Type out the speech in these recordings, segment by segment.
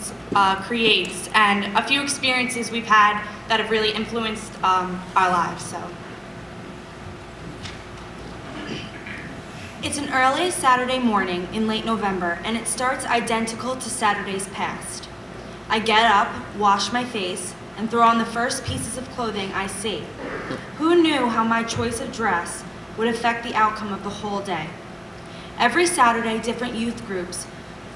Vincent's creates, and a few experiences we've had that have really influenced our lives. So, it's an early Saturday morning in late November, and it starts identical to Saturdays past. I get up, wash my face, and throw on the first pieces of clothing I see. Who knew how my choice of dress would affect the outcome of the whole day? Every Saturday, different youth groups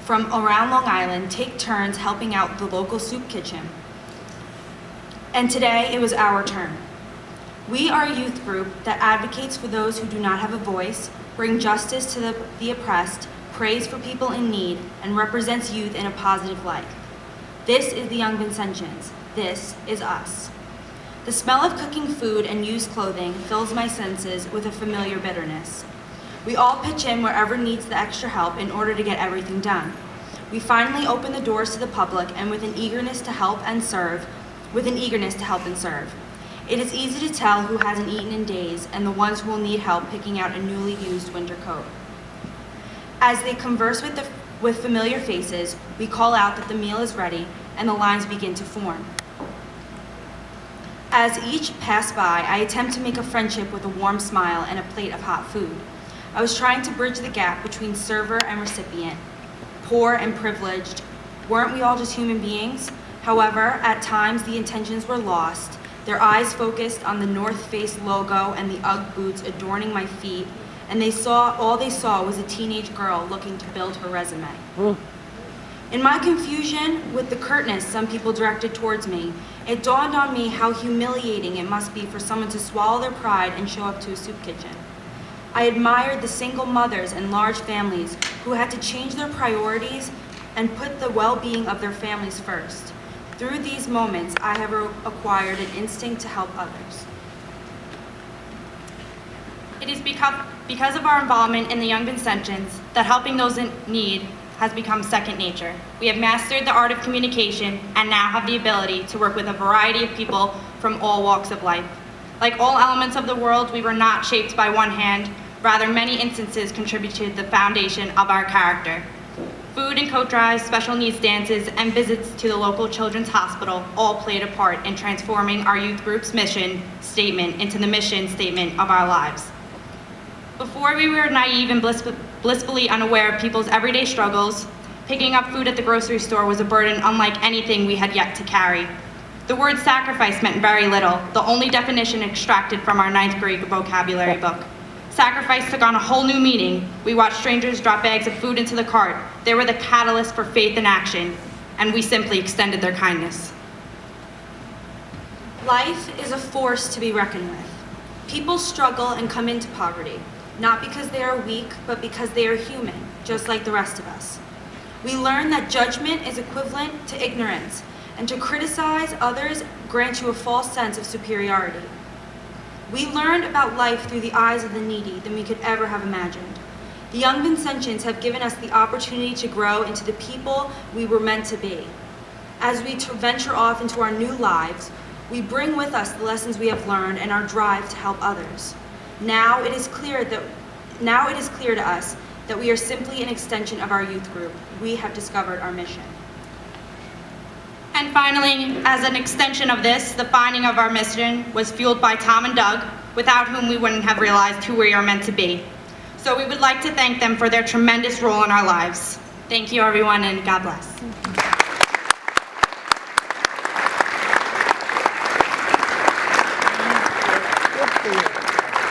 from around Long Island take turns helping out the local soup kitchen. And today, it was our turn. We are a youth group that advocates for those who do not have a voice, bring justice to the oppressed, prays for people in need, and represents youth in a positive light. This is the Young Vincentians. This is us. The smell of cooking food and used clothing fills my senses with a familiar bitterness. We all pitch in wherever needs the extra help in order to get everything done. We finally open the doors to the public and with an eagerness to help and serve. It is easy to tell who hasn't eaten in days and the ones who will need help picking out a newly used winter coat. As they converse with familiar faces, we call out that the meal is ready and the lines begin to form. As each pass by, I attempt to make a friendship with a warm smile and a plate of hot food. I was trying to bridge the gap between server and recipient, poor and privileged. Weren't we all just human beings? However, at times the intentions were lost, their eyes focused on the North Face logo and the UGG boots adorning my feet, and all they saw was a teenage girl looking to build her resume. In my confusion with the curtness some people directed towards me, it dawned on me how humiliating it must be for someone to swallow their pride and show up to a soup kitchen. I admired the single mothers and large families who had to change their priorities and put the well-being of their families first. Through these moments, I have acquired an instinct to help others. It is because of our involvement in the Young Vincentians that helping those in need has become second nature. We have mastered the art of communication and now have the ability to work with a variety of people from all walks of life. Like all elements of the world, we were not shaped by one hand, rather many instances contributed to the foundation of our character. Food and coat drives, special needs dances, and visits to the local children's hospital all played a part in transforming our youth group's mission statement into the mission statement of our lives. Before we were naive and blissfully unaware of people's everyday struggles, picking up food at the grocery store was a burden unlike anything we had yet to carry. The word sacrifice meant very little, the only definition extracted from our 9th grade vocabulary book. Sacrifice took on a whole new meaning. We watched strangers drop bags of food into the cart. They were the catalyst for faith and action, and we simply extended their kindness. Life is a force to be reckoned with. People struggle and come into poverty, not because they are weak, but because they are human, just like the rest of us. We learn that judgment is equivalent to ignorance, and to criticize others grants you a false sense of superiority. We learned about life through the eyes of the needy than we could ever have imagined. The Young Vincentians have given us the opportunity to grow into the people we were meant to be. As we venture off into our new lives, we bring with us the lessons we have learned and our drive to help others. Now it is clear to us that we are simply an extension of our youth group. We have discovered our mission. And finally, as an extension of this, the finding of our mission was fueled by Tom and Doug, without whom we wouldn't have realized who we are meant to be. So we would like to thank them for their tremendous role in our lives. Thank you, everyone, and God bless.